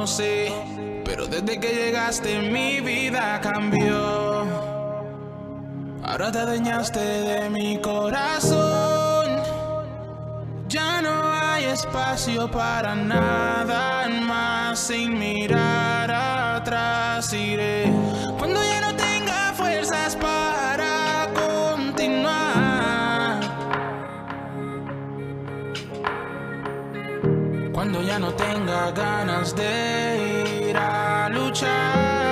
conocí, pero desde que llegaste mi vida cambió. Ahora te adueñaste de mi corazón. Ya no hay espacio para nada más. Sin mirar atrás iré cuando ya no tenga fuerzas para continuar. Cuando ya no tenga ganas de ir a luchar.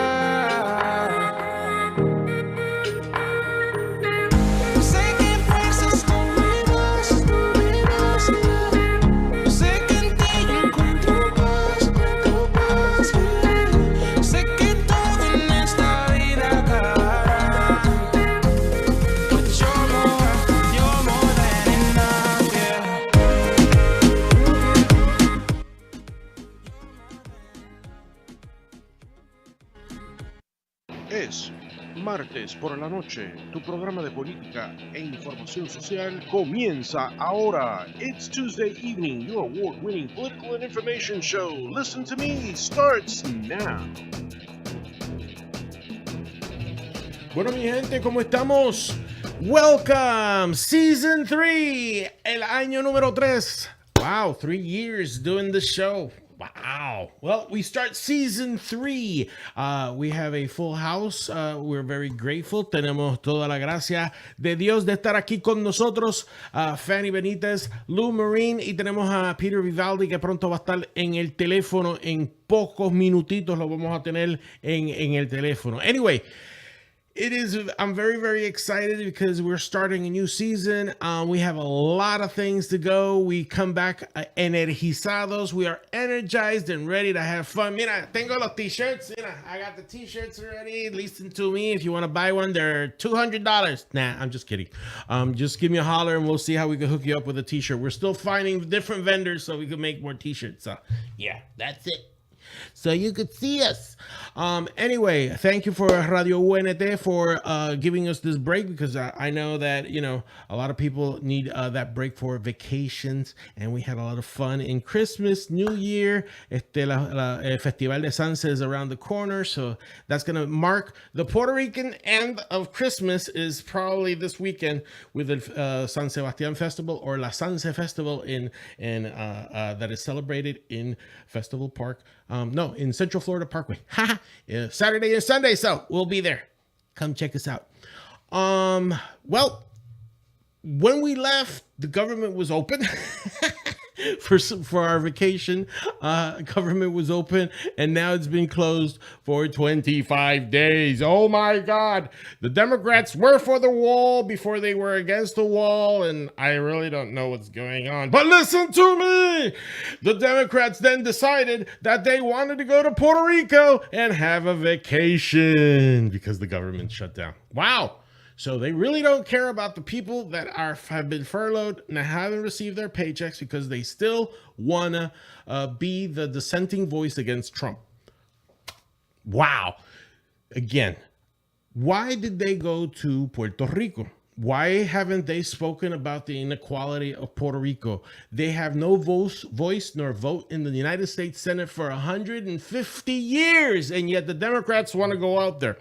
Es martes por la noche, tu programa de política e información social comienza ahora. It's Tuesday evening, your award-winning political and information show. Listen to me starts now. Bueno, mi gente, ¿cómo estamos? Welcome, Season 3, el año número 3. Wow, 3 years doing the show. Wow. Well, we start season 3. We have a full house. We're very grateful. Tenemos toda la gracia de Dios de estar aquí con nosotros. Fanny Benítez, Marin y tenemos a Peter Vivaldi que pronto va a estar en el teléfono. En pocos minutitos lo vamos a tener en el teléfono. Anyway. I'm very, very excited because we're starting a new season. We have a lot of things to go. We come back energizados. We are energized and ready to have fun. Mira, tengo los t-shirts. Mira, I got the t-shirts already. Listen to me. If you want to buy one, they're $200. Nah, I'm just kidding. Just give me a holler and we'll see how we can hook you up with a t-shirt. We're still finding different vendors so we can make more t-shirts. So, yeah, that's it. So you could see us. Anyway, thank you for Radio UNT for giving us this break because I know that, you know, a lot of people need that break for vacations, and we had a lot of fun in Christmas, New Year. El Festival de Sanse is around the corner, so that's going to mark the Puerto Rican end of Christmas is probably this weekend with the San Sebastián Festival or La Sanse Festival in that is celebrated in Festival Park. No, in Central Florida Parkway. Saturday and Sunday, so we'll be there. Come check us out. Well, when we left, the government was open. For our vacation, government was open, and now it's been closed for 25 days. Oh my God. The Democrats were for the wall before they were against the wall, and I really don't know what's going on. But listen to me! The Democrats then decided that they wanted to go to Puerto Rico and have a vacation because the government shut down. Wow. So they really don't care about the people that have been furloughed and haven't received their paychecks because they still want to be the dissenting voice against Trump. Wow. Again, why did they go to Puerto Rico? Why haven't they spoken about the inequality of Puerto Rico? They have no voice nor vote in the United States Senate for 150 years, and yet the Democrats want to go out there.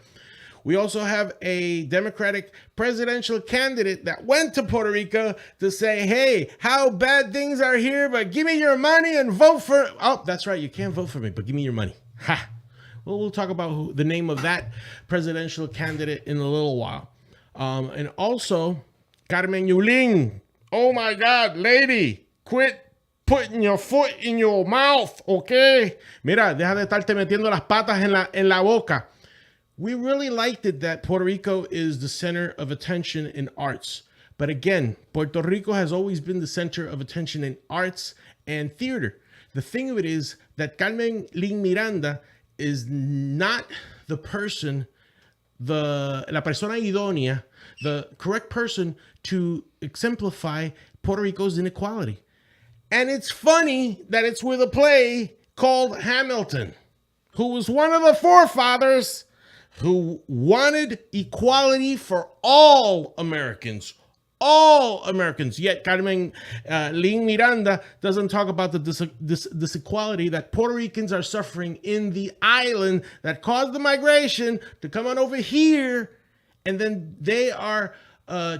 We also have a Democratic presidential candidate that went to Puerto Rico to say, hey, how bad things are here, but give me your money and vote for... Oh, that's right. You can't vote for me, but give me your money. Ha! Well, we'll talk about the name of that presidential candidate in a little while. And also, Carmen Yulín. Oh, my God, lady, quit putting your foot in your mouth, okay? Mira, deja de estarte metiendo las patas en la boca. We really liked it that Puerto Rico is the center of attention in arts. But again, Puerto Rico has always been the center of attention in arts and theater. The thing of it is that Carmen Lin Miranda is not the person, la persona idónea, the correct person to exemplify Puerto Rico's inequality. And it's funny that it's with a play called Hamilton, who was one of the forefathers who wanted equality for all Americans, all Americans. Yet Carmen Lin Miranda doesn't talk about the disequality that Puerto Ricans are suffering in the island that caused the migration to come on over here. And then they are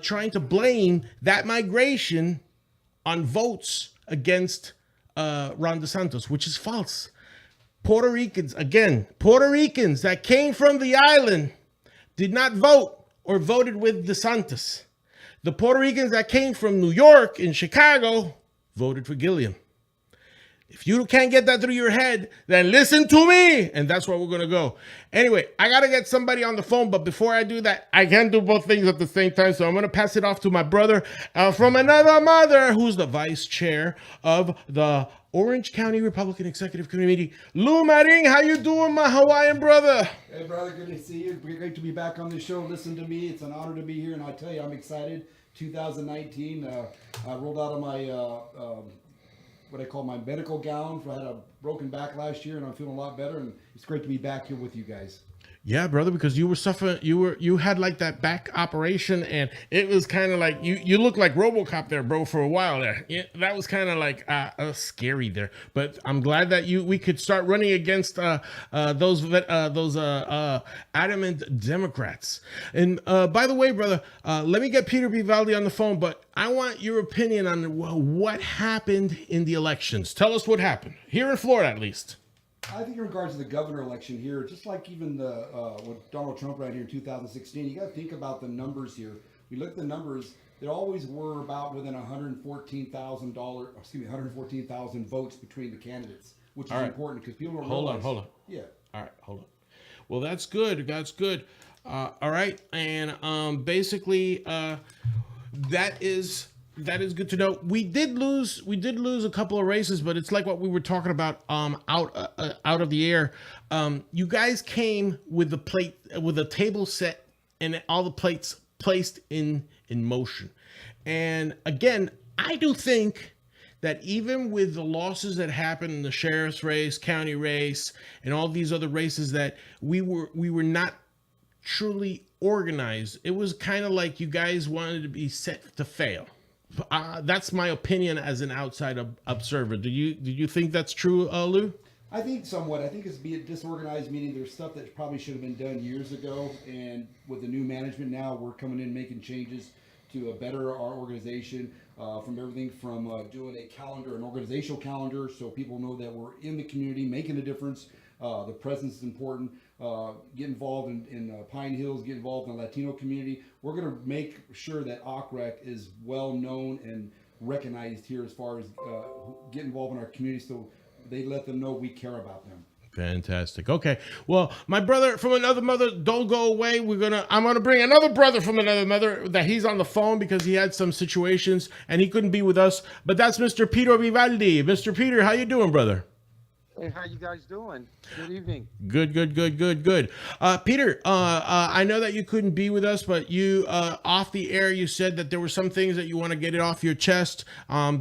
trying to blame that migration on votes against Ron DeSantis, which is false. Puerto Ricans that came from the island did not vote or voted with DeSantis. The Puerto Ricans that came from New York and Chicago voted for Gilliam. If you can't get that through your head, then listen to me. And that's where we're going to go. Anyway, I got to get somebody on the phone. But before I do that, I can't do both things at the same time. So I'm going to pass it off to my brother from another mother, who's the vice chair of the Orange County Republican Executive Committee. Lou Marin, how you doing, my Hawaiian brother? Hey, brother, good to see you. Great to be back on the show. Listen to me. It's an honor to be here. And I tell you, I'm excited. 2019, I rolled out of my... what I call my medical gown. I had a broken back last year, and I'm feeling a lot better. And it's great to be back here with you guys. Yeah, brother, because you were suffering. You had like that back operation, and it was kind of like you looked like RoboCop there, bro, for a while there. Yeah, that was kind of like scary there. But I'm glad that we could start running against those adamant Democrats. And by the way, brother, let me get Peter Vivaldi on the phone. But I want your opinion on what happened in the elections. Tell us what happened here in Florida, at least. I think in regards to the governor election here, just like even the with Donald Trump right here in 2016, you got to think about the numbers here. We look at the numbers; they always were about within $114,000 votes between the candidates, which is important because people don't realize. Hold on. Yeah. All right, hold on. Well, that's good. That's good. All right, and basically, that is good to know. We did lose a couple of races, but it's like what we were talking about out of the air. You guys came with a table set and all the plates placed in motion. And again, I do think that even with the losses that happened in the sheriff's race, county race, and all these other races, that we were not truly organized. It was kind of like you guys wanted to be set to fail. That's my opinion as an outside observer. Do you think that's true, Lou? I think somewhat. I think it's being disorganized, meaning there's stuff that probably should have been done years ago. And with the new management now, we're coming in making changes to better our organization, from everything from doing a calendar, an organizational calendar, so people know that we're in the community, making a difference. The presence is important. Get involved in Pine Hills, get involved in the Latino community. We're going to make sure that OCREC is well known and recognized here as far as get involved in our community, so they let them know we care about them. Fantastic. Okay. Well, my brother from another mother, don't go away. I'm gonna bring another brother from another mother that he's on the phone because he had some situations and he couldn't be with us. But that's Mr. Peter Vivaldi. Mr. Peter, how you doing, brother? Hey, how you guys doing? Good evening. Good. Peter, I know that you couldn't be with us, but you, off the air, you said that there were some things that you want to get it off your chest.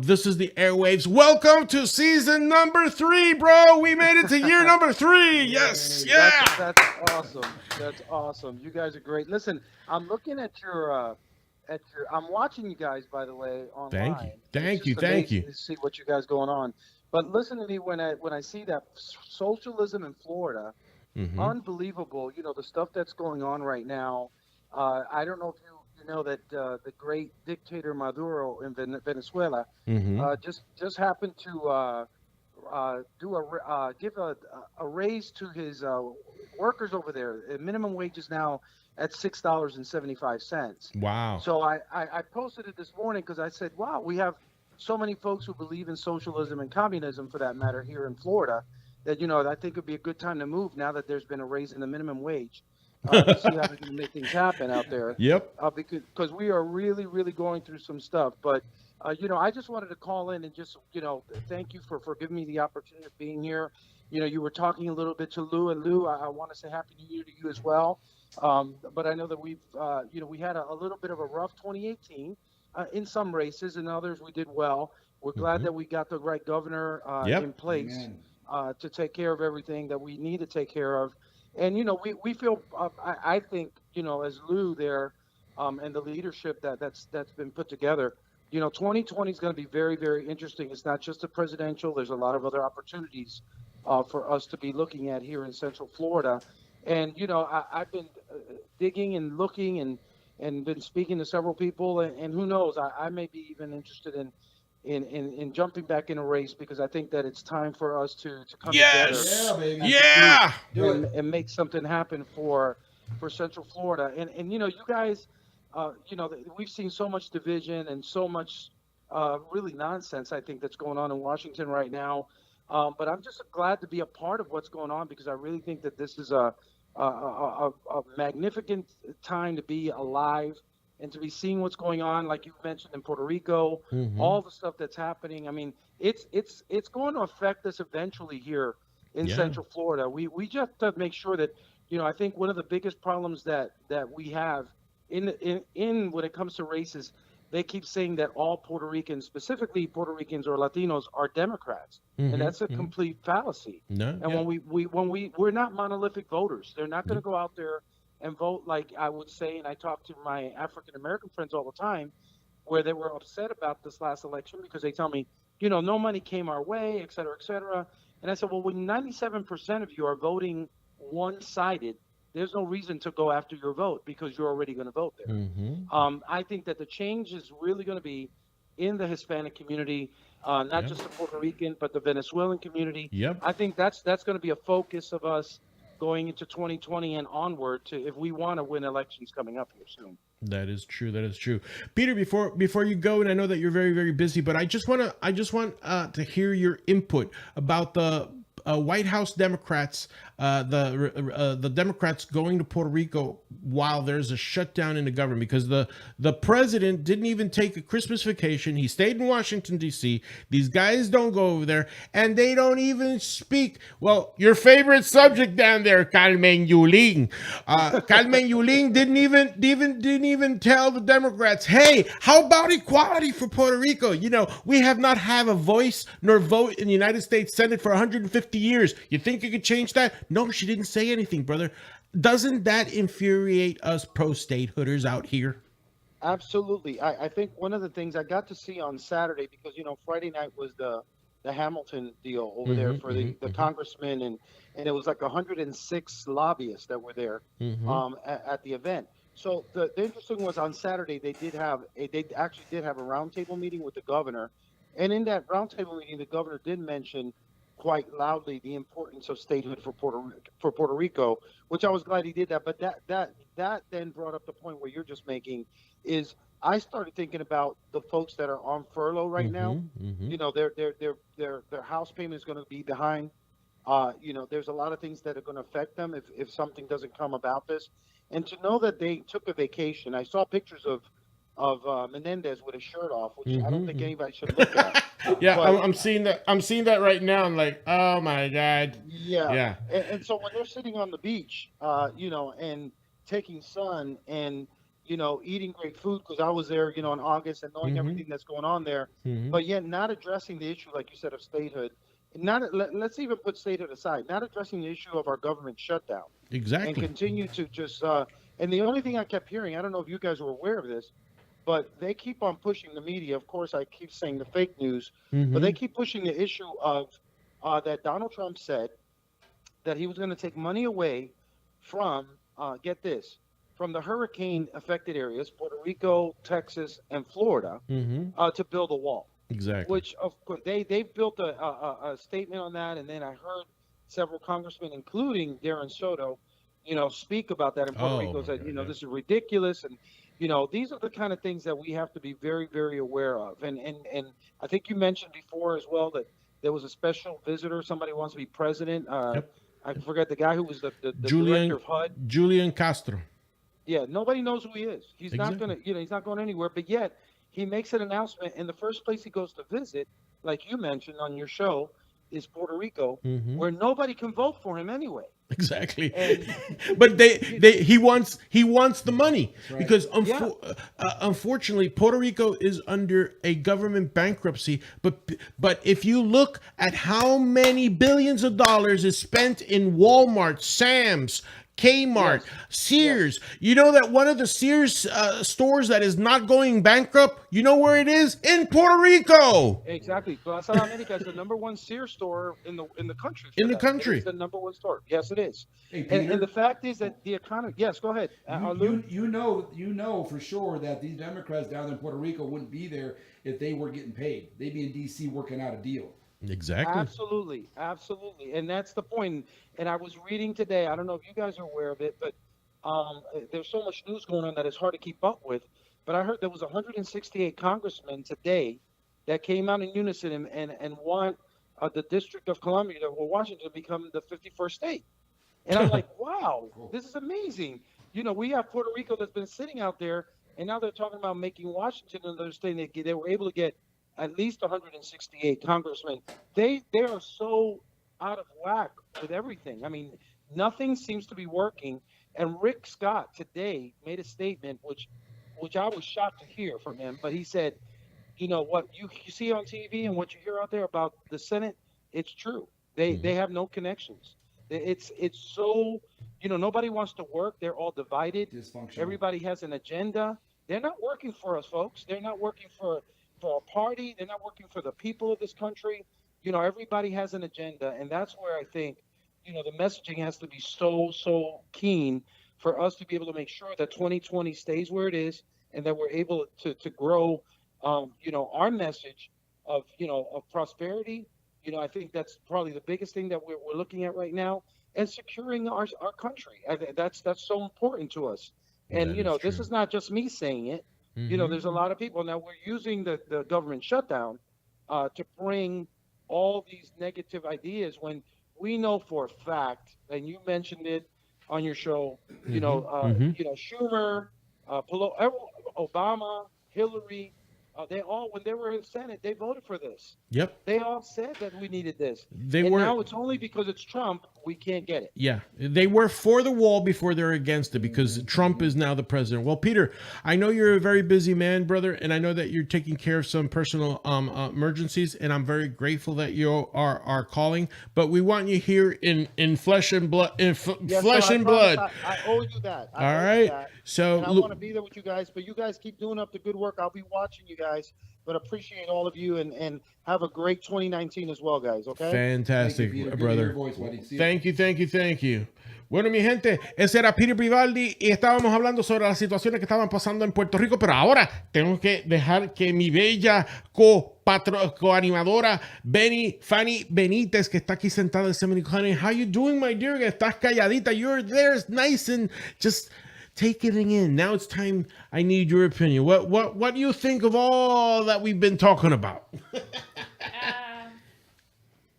This is the airwaves. Welcome to season number 3, bro. We made it to year number 3. Yes. Yeah. That's awesome. That's awesome. You guys are great. Listen, I'm looking at your, I'm watching you guys, by the way, online. Thank you. To see what you guys going on. But listen to me when I see that socialism in Florida, unbelievable. You know, the stuff that's going on right now. I don't know if you know that the great dictator Maduro in Venezuela just happened to give a raise to his workers over there. The minimum wage is now at $6.75. Wow. So I posted it this morning because I said, wow, we have so many folks who believe in socialism and communism, for that matter, here in Florida, that, I think it'd be a good time to move now that there's been a raise in the minimum wage. To see how we can make things happen out there. Yep. Because we are really, really going through some stuff. But, I just wanted to call in and just, thank you for giving me the opportunity of being here. You were talking a little bit to Lou, and Lou, I want to say Happy New Year to you as well. But I know that we've, we had a little bit of a rough 2018. In some races, and others we did well. We're glad that we got the right governor in place to take care of everything that we need to take care of. And we feel I think as Lou there, and the leadership that's been put together. 2020 is going to be very, very interesting. It's not just a presidential. There's a lot of other opportunities for us to be looking at here in Central Florida. And I've been digging and looking and been speaking to several people, and who knows, I may be even interested in jumping back in a race, because I think that it's time for us to come together. Yes. Yeah, baby. Yeah. And make something happen for Central Florida. And you guys, we've seen so much division and so much really nonsense, I think, that's going on in Washington right now. But I'm just glad to be a part of what's going on, because I really think that this is a magnificent time to be alive and to be seeing what's going on, like you mentioned, in Puerto Rico, all the stuff that's happening. I mean, it's going to affect us eventually here in Central Florida. We just have to make sure that, I think one of the biggest problems that we have in when it comes to races, they keep saying that all Puerto Ricans, specifically Puerto Ricans or Latinos, are Democrats, and that's a complete fallacy. No, and we're not monolithic voters. They're not going to go out there and vote like I would say. And I talk to my African American friends all the time, where they were upset about this last election, because they tell me, no money came our way, et cetera, et cetera. And I said, well, when 97% of you are voting one-sided, there's no reason to go after your vote, because you're already going to vote there. I think that the change is really going to be in the Hispanic community, not just the Puerto Rican, but the Venezuelan community. I think that's going to be a focus of us going into 2020 and onward, to if we want to win elections coming up here soon. That is true. That is true. Peter, before you go, and I know that you're very, very busy, but I just want to hear your input about the White House Democrats, the Democrats going to Puerto Rico while there's a shutdown in the government, because the president didn't even take a Christmas vacation. He stayed in Washington, D.C. These guys don't go over there, and they don't even speak. Well, your favorite subject down there, Carmen Yulín. Carmen Yulín didn't even tell the Democrats, hey, how about equality for Puerto Rico? We have not had a voice nor vote in the United States Senate for 150 years. You think you could change that? No, she didn't say anything, brother. Doesn't that infuriate us pro-statehooders out here? Absolutely. I think one of the things I got to see on Saturday, because Friday night was the Hamilton deal over there for the congressman, and it was like 106 lobbyists that were there at the event. So the interesting was, on Saturday they actually did have a roundtable meeting with the governor, and in that roundtable meeting, the governor did mention quite loudly the importance of statehood for Puerto Rico, which I was glad he did that. But that then brought up the point where you're just making, is I started thinking about the folks that are on furlough right now. Their house payment is going to be behind. There's a lot of things that are going to affect them if something doesn't come about this. And to know that they took a vacation, I saw pictures of Menendez with his shirt off, which I don't think anybody should look at. Yeah, I'm seeing that. I'm seeing that right now. I'm like, oh my God. Yeah. And so when they're sitting on the beach, and taking sun and eating great food, because I was there, in August, and knowing everything that's going on there, but yet not addressing the issue, like you said, of statehood. Let's even put statehood aside. Not addressing the issue of our government shutdown. Exactly. And continue to just. And the only thing I kept hearing, I don't know if you guys were aware of this, but they keep on pushing the media. Of course, I keep saying the fake news, but they keep pushing the issue of that Donald Trump said that he was going to take money away from, get this, from the hurricane-affected areas, Puerto Rico, Texas, and Florida, to build a wall. Exactly. Which, of course, they've built a statement on that, and then I heard several congressmen, including Darren Soto, speak about that in Puerto Rico, said, this is ridiculous, and these are the kind of things that we have to be very, very aware of. And I think you mentioned before as well that there was a special visitor. Somebody wants to be president. I forget the guy who was the director of HUD. Julian Castro. Yeah, nobody knows who he is. He's not going to, he's not going anywhere. But yet he makes an announcement, and the first place he goes to visit, like you mentioned on your show, is Puerto Rico, where nobody can vote for him anyway. Exactly. But he wants the money, because unfortunately Puerto Rico is under a government bankruptcy. But if you look at how many billions of dollars is spent in Walmart, Sam's, Kmart, Yes. Sears. You know that one of the Sears stores that is not going bankrupt, you know where it is? In Puerto Rico. Exactly. Plaza de America is the number one Sears store in the country In for the them. It is country. the number one store. Yes, it is. Hey, And the Peter, fact is that the economy. Yes, go ahead, Lou. you know for sure that these Democrats down in Puerto Rico wouldn't be there if they were getting paid. They'd be in D.C. working out a deal. Exactly. Absolutely, absolutely, and that's the point. And I was reading today. I don't know if you guys are aware of it, but there's so much news going on that it's hard to keep up with. But I heard there was 168 congressmen today that came out in unison and want the District of Columbia, or Washington, to become the 51st state. And I'm like, wow, Cool. this is amazing. You know, we have Puerto Rico that's been sitting out there, and now they're talking about making Washington another state. They were able to get at least 168 congressmen. They are so out of whack with everything. I mean, nothing seems to be working. And Rick Scott today made a statement, which I was shocked to hear from him. But he said, you know, what you see on TV and what you hear out there about the Senate, it's true. They have no connections. It's so, you know, nobody wants to work. They're all divided. Dysfunctional. Everybody has an agenda. They're not working for us, folks. They're not working for a party. They're not working for the people of this country. You know, everybody has an agenda, and that's where I think, you know, the messaging has to be so keen for us to be able to make sure that 2020 stays where it is, and that we're able to grow, you know, our message of, you know, of prosperity. You know, I think that's probably the biggest thing that we're looking at right now, and securing our country. That's so important to us. And, That you know, is this true. is not just me saying it. You know, there's a lot of people now. We're using the government shutdown to bring all these negative ideas when we know for a fact, and you mentioned it on your show, you know, Schumer, Obama, Hillary, they all, when they were in Senate, they voted for this. Yep. They all said that we needed this. They And were. now it's only because it's Trump we can't get it. Yeah, they were for the wall before they're against it because Trump is now the president. Well, Peter, I know you're a very busy man, brother, and I know that you're taking care of some personal emergencies, and I'm very grateful that you are calling. But we want you here in flesh and blood, Yes, flesh sir, I and promise blood. I owe you that. All right. So And I want to be there with you guys, but you guys keep doing up the good work. I'll be watching you guys, but appreciate all of you and have a great 2019 as well, guys. Okay. fantastic, Thank you, Peter. Good to hear brother. your voice, buddy. See you. Thank you. Bueno, mi gente, ese era Peter Vivaldi y estábamos hablando sobre las situaciones que estaban pasando en Puerto Rico, pero ahora tengo que dejar que mi bella coanimadora Fanny Benítez, que está aquí sentada en Seminole Honey. How you doing, my dear? Estás calladita. You're there, nice and just taking it in. Now it's time. I need your opinion. What do you think of all that we've been talking about?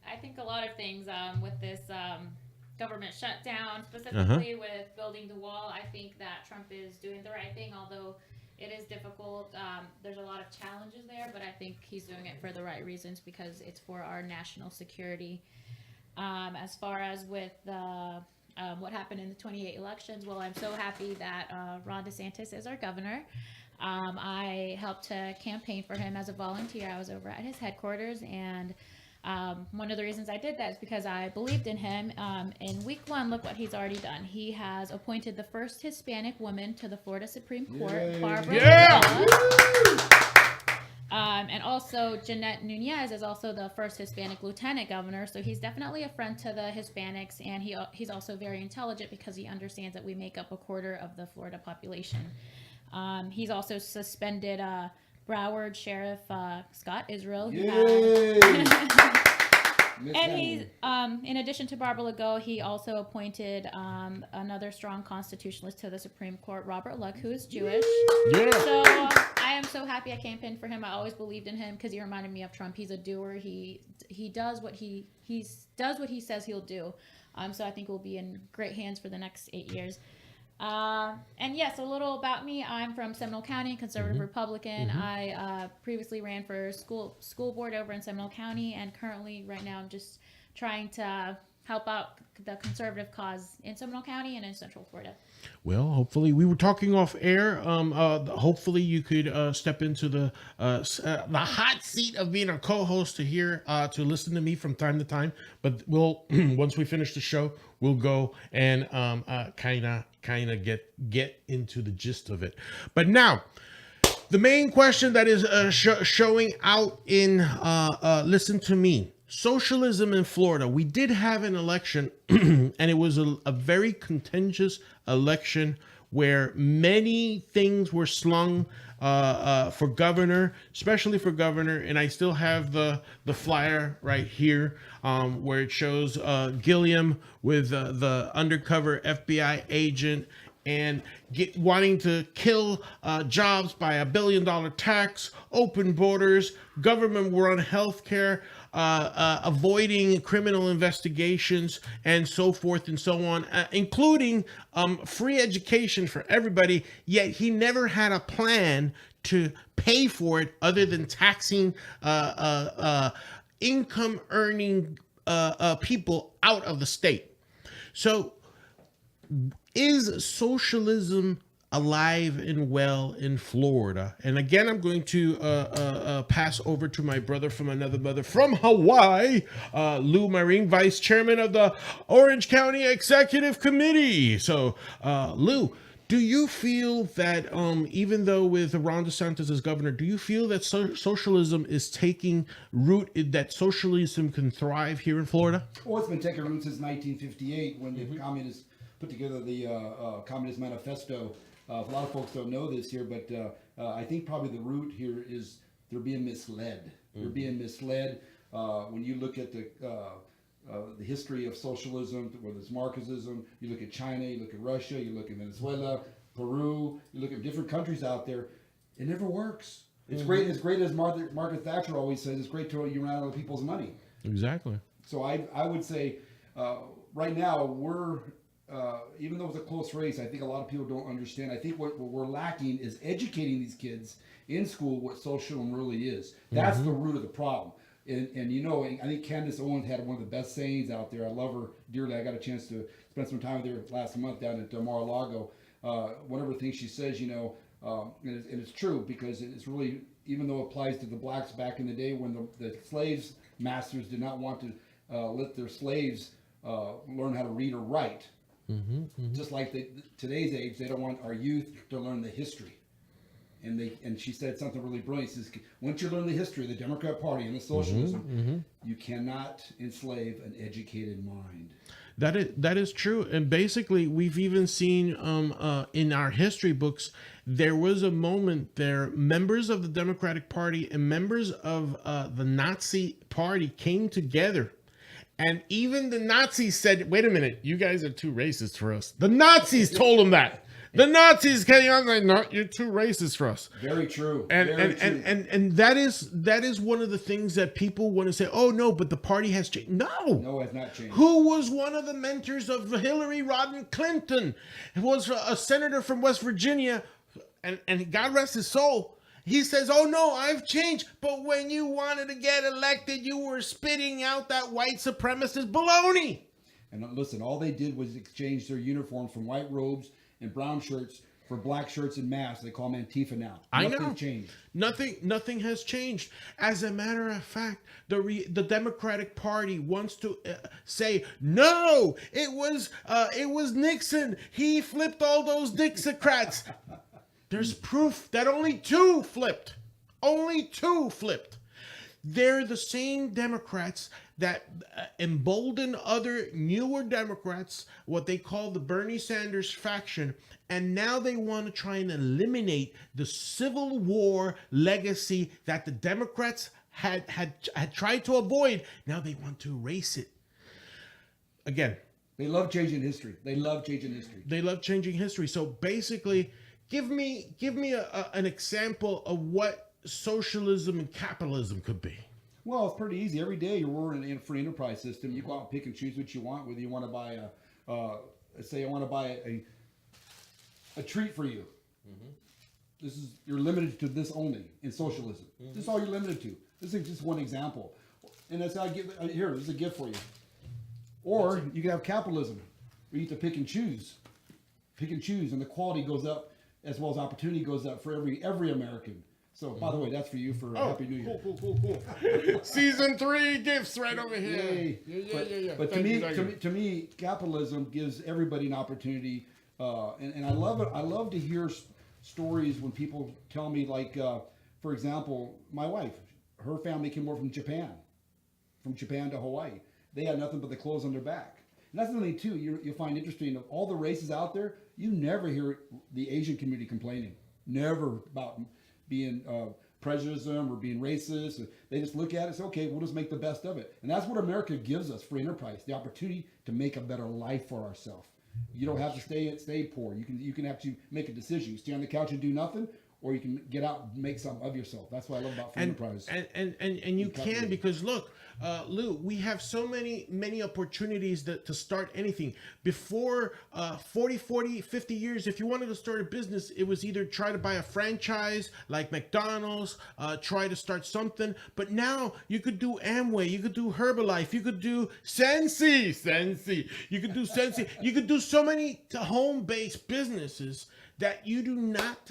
I think a lot of things with this government shutdown, specifically with building the wall. I think that Trump is doing the right thing, although it is difficult. There's a lot of challenges there, but I think he's doing it for the right reasons because it's for our national security. As far as with the what happened in the 28 elections, well, I'm so happy that Ron DeSantis is our governor. I helped to campaign for him as a volunteer. I was over at his headquarters, and one of the reasons I did that is because I believed in him. In week one, look what he's already done. He has appointed the first Hispanic woman to the Florida Supreme Court, Yay. Barbara Yeah. Gonzalez. And also Jeanette Nunez is also the first Hispanic lieutenant governor. So he's definitely a friend to the Hispanics, and he's also very intelligent because he understands that we make up a quarter of the Florida population. He's also suspended Broward Sheriff Scott Israel. Who Yay! Miss and Fanny. he's, in addition to Barbara Legault, he also appointed another strong constitutionalist to the Supreme Court, Robert Luck, who is Jewish. Yeah. So I am so happy I campaigned for him. I always believed in him because he reminded me of Trump. He's a doer. He does what he does what he says he'll do. So I think we'll be in great hands for the next 8 years. And yes, a little about me. I'm from Seminole County, conservative Republican. I previously ran for school board over in Seminole County, and currently right now I'm just trying to help out the conservative cause in Seminole County and in Central Florida. Well, hopefully, we were talking off air. Hopefully, you could step into the hot seat of being a co-host to listen to me from time to time. But we'll once we finish the show, we'll go and kind of get into the gist of it. But now, the main question that is showing out in listen to me. Socialism in Florida. We did have an election, and it was a very contentious election where many things were slung for governor, especially for governor. And I still have the flyer right here where it shows Gilliam with the undercover FBI agent and wanting to kill jobs by $1 billion tax, open borders, government war on healthcare, avoiding criminal investigations, and so forth and so on, including free education for everybody. Yet he never had a plan to pay for it other than taxing income earning people out of the state. So is socialism alive and well in Florida? And again, I'm going to pass over to my brother from another mother from Hawaii, Lou Marin, Vice Chairman of the Orange County Executive Committee. So, Lou, do you feel that even though with Ron DeSantis as governor, do you feel that socialism is taking root, that socialism can thrive here in Florida? Well, it's been taking root since 1958 when the communists put together the Communist Manifesto. A lot of folks don't know this here, but I think probably the root here is they're being misled. They're being misled. When you look at the history of socialism, whether it's Marxism, you look at China, you look at Russia, you look at Venezuela, Peru, you look at different countries out there, it never works. It's great. It's great as Margaret Thatcher always says, it's great to you run out of people's money. Exactly. So I would say right now we're even though it's a close race, I think a lot of people don't understand. I think what we're lacking is educating these kids in school what socialism really is. That's the root of the problem. And you know, I think Candace Owens had one of the best sayings out there. I love her dearly. I got a chance to spend some time with her last month down at Mar-a-Lago. One of her things she says, you know, and it's true because it's really, even though it applies to the blacks back in the day when the slaves masters did not want to let their slaves learn how to read or write. Just like today's age, they don't want our youth to learn the history. And she said something really brilliant. She says, once you learn the history of the Democrat Party and the socialism, you cannot enslave an educated mind. That is true. And basically, we've even seen in our history books, there was a moment there, members of the Democratic Party and members of the Nazi Party came together. And even the Nazis said, wait a minute, you guys are too racist for us. The Nazis told them that. The Nazis came on like, no, you're too racist for us. Very true. And that is one of the things that people want to say, oh no, but the party has changed. No, it has not changed. Who was one of the mentors of Hillary Rodham Clinton? It was a senator from West Virginia, and God rest his soul. He says, oh no, I've changed. But when you wanted to get elected, you were spitting out that white supremacist baloney. And listen, all they did was exchange their uniform from white robes and brown shirts for black shirts and masks. They call them Antifa now. Nothing changed. Nothing has changed. As a matter of fact, the Democratic Party wants to say, no, it was Nixon. He flipped all those Dixiecrats. There's proof that only two flipped. Only two flipped. They're the same Democrats that embolden other newer Democrats, what they call the Bernie Sanders faction, and now they want to try and eliminate the Civil War legacy that the Democrats had tried to avoid. Now they want to erase it. Again, they love changing history. They love changing history. So basically, give me an example of what socialism and capitalism could be. Well, it's pretty easy. Every day you're in a free enterprise system. You go out and pick and choose what you want. Whether you want to buy say I want to buy a treat for you. You're limited to this only in socialism. This is all you're limited to. This is just one example. And that's how I give. Here, this is a gift for you. Or you can have capitalism, where you have to pick and choose, and the quality goes up as well as opportunity goes up for every American. So, by the way, that's for you for Happy New Year. Cool. Season 3 gifts right over here. Yay. Yeah. But to me, capitalism gives everybody an opportunity, and I love it. I love to hear stories when people tell me, like, for example, my wife, her family came over from Japan to Hawaii. They had nothing but the clothes on their back. And that's something too you'll find interesting. Of all the races out there, you never hear the Asian community complaining. Never about being prejudiced or being racist. They just look at it and say, okay, we'll just make the best of it. And that's what America gives us, free enterprise, the opportunity to make a better life for ourselves. You don't have to stay poor. You can actually make a decision. You stay on the couch and do nothing, or you can get out and make something of yourself. That's what I love about free enterprise. And you can, because look, Lou, we have so many opportunities to start anything. Before 40, 50 years, if you wanted to start a business, it was either try to buy a franchise like McDonald's, try to start something. But now you could do Amway, you could do Herbalife, you could do Sensi, you could do Sensi, you could do so many home-based businesses that you do not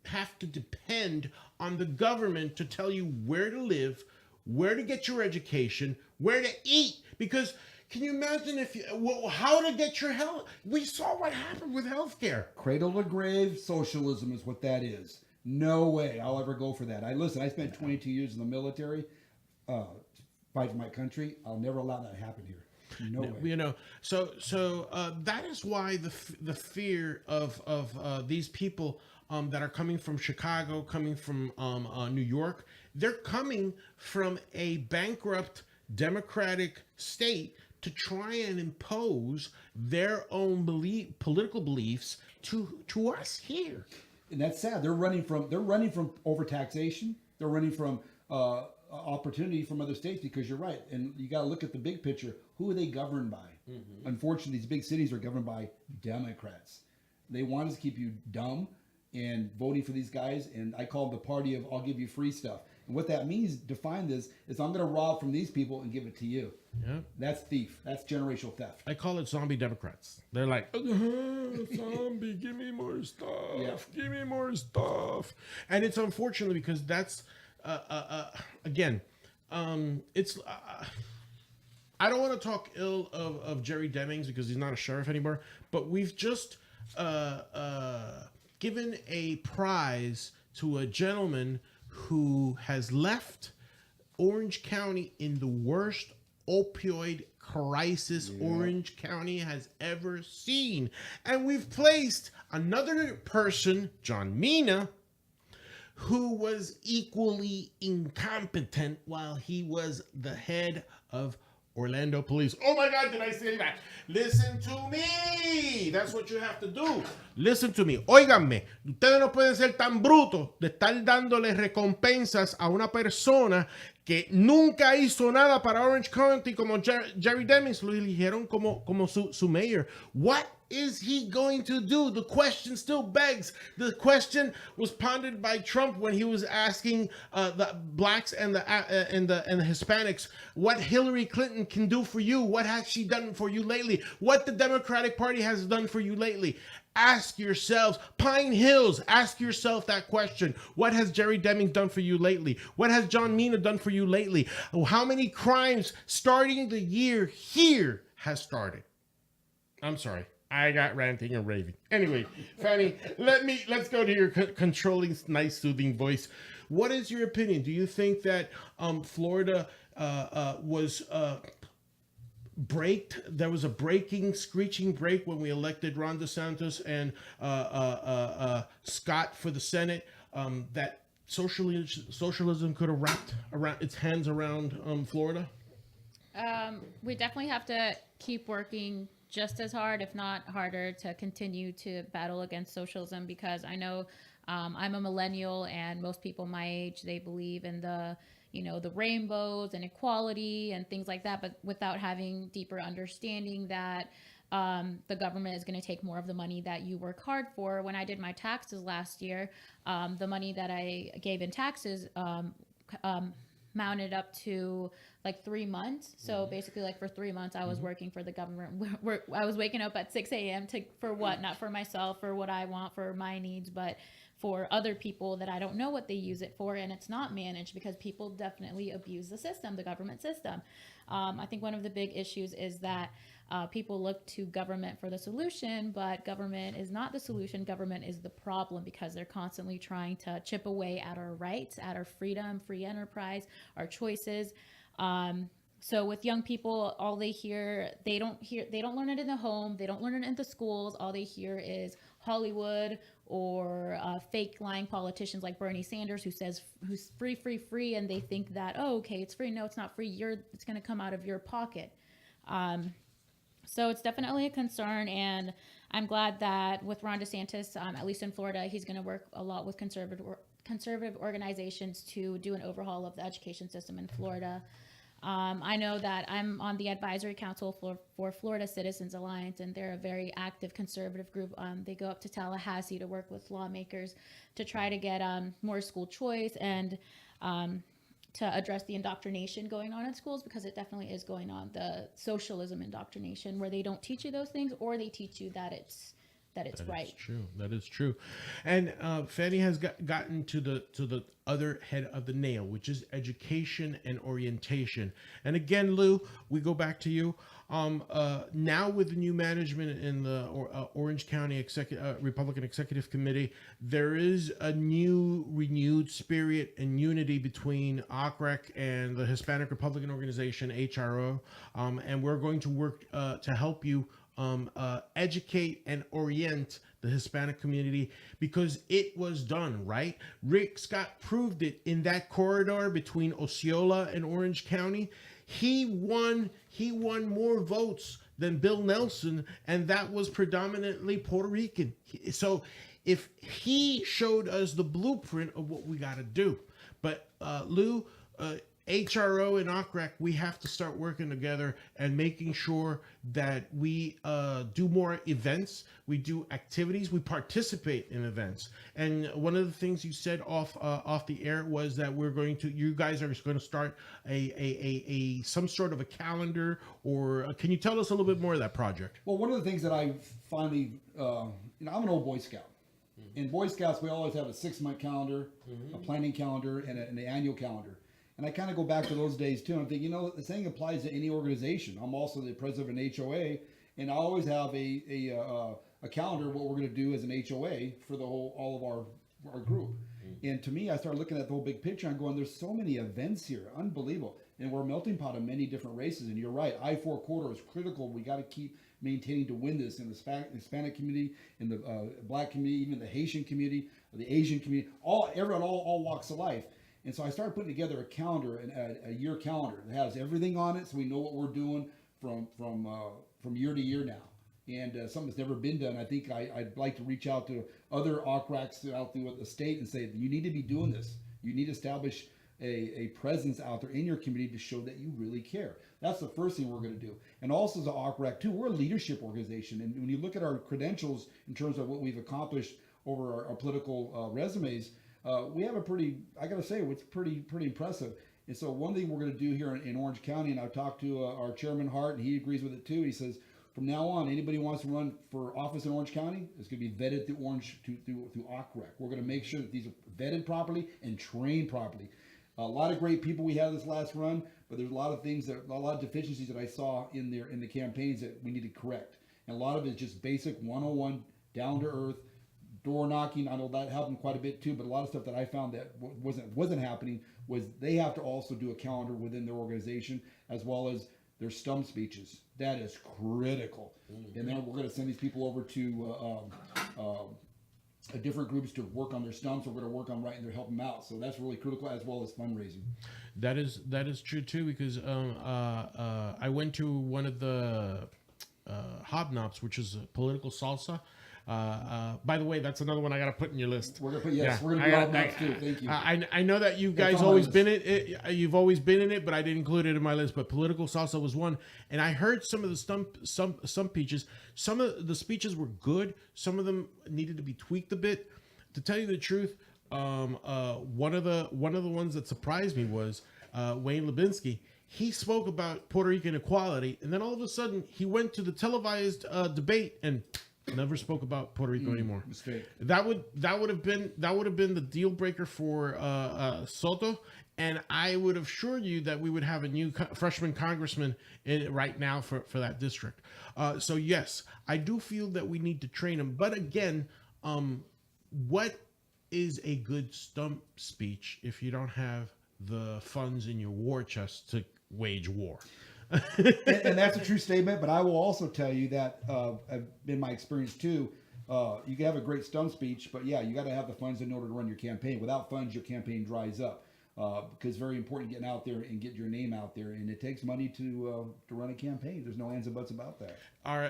have to depend on the government to tell you where to live, where to get your education, where to eat. Because can you imagine how to get your health? We saw what happened with healthcare. Cradle to grave socialism is what that is. No way I'll ever go for that. I spent 22 years in the military, fighting for my country. I'll never allow that to happen here. No way. So that is why the fear of these people that are coming from Chicago, coming from New York, they're coming from a bankrupt Democratic state to try and impose their own political beliefs to us here. And that's sad. They're running from overtaxation. They're running from opportunity from other states, because you're right. And you got to look at the big picture. Who are they governed by? Mm-hmm. Unfortunately, these big cities are governed by Democrats. They want us to keep you dumb and voting for these guys. And I call them the party of I'll give you free stuff. And what that means, define this, is I'm going to rob from these people and give it to you. Yeah. That's thief. That's generational theft. I call it zombie Democrats. They're like, zombie, give me more stuff. Yeah. Give me more stuff. And it's unfortunate because that's, again, it's... I don't want to talk ill of Jerry Demings because he's not a sheriff anymore, but we've just given a prize to a gentleman who has left Orange County in the worst opioid crisis Orange County has ever seen. And we've placed another person, John Mina, who was equally incompetent while he was the head of Orlando Police. Oh my God, did I say that? Listen to me. That's what you have to do. Listen to me. Óiganme, ustedes no pueden ser tan brutos de estar dándole recompensas a una persona que nunca hizo nada para Orange County como Jerry Demings. Lo eligieron como su mayor. What is he going to do? The question still begs. The question was pondered by Trump when he was asking the blacks and the Hispanics what Hillary Clinton can do for you. What has she done for you lately? What the Democratic Party has done for you lately? Ask yourselves, Pine Hills, ask yourself that question. What has Jerry Demings done for you lately? What has John Mina done for you lately? How many crimes starting the year here has started? I'm sorry. I got ranting and raving. Anyway, Fanny, let's go to your controlling, nice, soothing voice. What is your opinion? Do you think that Florida was braked? There was a screeching break when we elected Ron DeSantis and Scott for the Senate. That socialism could have wrapped around its hands around Florida. We definitely have to keep working just as hard, if not harder, to continue to battle against socialism, because I know I'm a millennial, and most people my age, they believe in the rainbows and equality and things like that, but without having deeper understanding that the government is going to take more of the money that you work hard for. When I did my taxes last year, the money that I gave in taxes, mounted up to like 3 months. So basically, like for 3 months, I was working for the government. I was waking up at 6 a.m. for what? Not for myself, for what I want, for my needs, but for other people that I don't know what they use it for. And it's not managed because people definitely abuse the system, the government system. I think one of the big issues is that people look to government for the solution, but government is not the solution. Government is the problem because they're constantly trying to chip away at our rights, at our freedom, free enterprise, our choices. So with young people, all they hear, they don't learn it in the home. They don't learn it in the schools. All they hear is Hollywood or fake lying politicians like Bernie Sanders, who's free, and they think that, oh, okay, it's free. No, it's not free. It's going to come out of your pocket. So it's definitely a concern, and I'm glad that with Ron DeSantis, at least in Florida, he's going to work a lot with conservative organizations to do an overhaul of the education system in Florida. I know that I'm on the advisory council for Florida Citizens Alliance, and they're a very active conservative group. They go up to Tallahassee to work with lawmakers to try to get more school choice and to address the indoctrination going on in schools, because it definitely is going on, the socialism indoctrination, where they don't teach you those things, or they teach you that it's right. That is true. And Fanny has gotten to the other head of the nail, which is education and orientation. And again, Lou, we go back to you. Now with the new management in the Orange County Republican Executive Committee, there is a renewed spirit and unity between OCREC and the Hispanic Republican Organization, HRO. And we're going to work to help you educate and orient the Hispanic community, because it was done, right? Rick Scott proved it in that corridor between Osceola and Orange County. He won more votes than Bill Nelson, and that was predominantly Puerto Rican. So if he showed us the blueprint of what we got to do. But Lou, HRO and OCREC, we have to start working together and making sure that we do more events, we do activities, we participate in events. And one of the things you said off the air was that you guys are going to start a some sort of a calendar, or can you tell us a little bit more of that project? Well, one of the things that I finally, I'm an old Boy Scout. In Boy Scouts, we always have a 6-month calendar, a planning calendar, and an annual calendar. And I kind of go back to those days too. And I'm thinking, the same applies to any organization. I'm also the president of an HOA, and I always have a calendar of what we're going to do as an HOA for all of our group. And to me, I started looking at the whole big picture and going, there's so many events here, unbelievable. And we're a melting pot of many different races. And you're right, I-4 corridor is critical. We got to keep maintaining to win this in the Hispanic community, in the Black community, even the Haitian community, the Asian community, everyone, all walks of life. And so I started putting together a calendar, a year calendar that has everything on it, so we know what we're doing from year to year now. And something that's never been done. I think I'd like to reach out to other OCRACs out through the state and say, you need to be doing this. You need to establish a presence out there in your community to show that you really care. That's the first thing we're going to do. And also as an OCRAC too, we're a leadership organization. And when you look at our credentials in terms of what we've accomplished over our political resumes, we have I got to say, it's pretty impressive. And so one thing we're going to do here in Orange County, and I've talked to our Chairman Hart, and he agrees with it too. He says, from now on, anybody who wants to run for office in Orange County is going to be vetted through OCREC. We're going to make sure that these are vetted properly and trained properly. A lot of great people we had this last run, but there's a lot of deficiencies that I saw in the campaigns that we need to correct. And a lot of it is just basic 101, down to earth, door knocking. I know that happened quite a bit too, but a lot of stuff that I found that wasn't happening was they have to also do a calendar within their organization, as well as their stump speeches. That is critical. And then we're going to send these people over to different groups to work on their stumps. We're going to work on writing, helping them out. So that's really critical, as well as fundraising. That is true too, because I went to one of the hobnobs, which is political salsa. By the way, that's another one I got to put in your list. We're gonna we're gonna do hobnobs too. Thank you. I know that you guys always been in it. You've always been in it, but I didn't include it in my list. But political salsa was one, and I heard some of the stump speeches. Some of the speeches were good. Some of them needed to be tweaked a bit. To tell you the truth, one of the ones that surprised me was Wayne Lubinsky, he spoke about Puerto Rican equality, and then all of a sudden he went to the televised debate and never spoke about Puerto Rico anymore. Mistake. That would have been the deal breaker for Soto, and I would assure you that we would have a new freshman congressman right now for that district. So yes, I do feel that we need to train him. But again, what is a good stump speech if you don't have the funds in your war chest to wage war? And that's a true statement, but I will also tell you that in my experience too, you can have a great stump speech, but yeah, you got to have the funds in order to run your campaign. Without funds, your campaign dries up. Because it's very important getting out there and get your name out there, and it takes money to run a campaign. There's no ands and buts about that.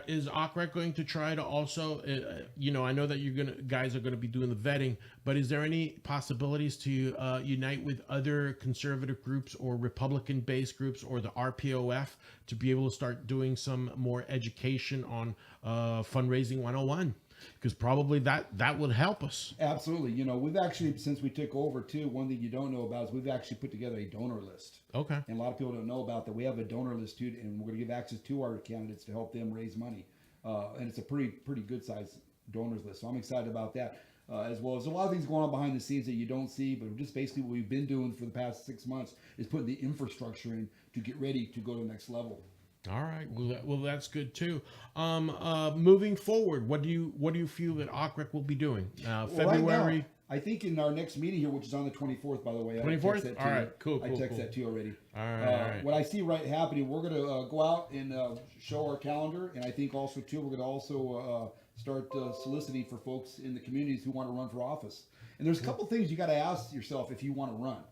Is ACREC going to try to also, I know that guys are going to be doing the vetting, but is there any possibilities to unite with other conservative groups or Republican-based groups or the RPOF to be able to start doing some more education on fundraising 101? Because probably that would help us. Absolutely. We've actually, since we took over too, one thing you don't know about is we've actually put together a donor list. Okay. And a lot of people don't know about that. We have a donor list too, and we're going to give access to our candidates to help them raise money. And it's a pretty good size donors list. So I'm excited about that. As well as a lot of things going on behind the scenes that you don't see, but just basically what we've been doing for the past 6 months is putting the infrastructure in to get ready to go to the next level. All right. Well, that's good too. Moving forward, what do you feel that ACREC will be doing? February. Right now, I think in our next meeting here, which is on the 24th, by the way. 24th. All right. Cool. I text that to you already. All right. What I see happening, we're going to go out and show our calendar, and I think also too, we're going to also start soliciting for folks in the communities who want to run for office. And there's a couple things you got to ask yourself if you want to run.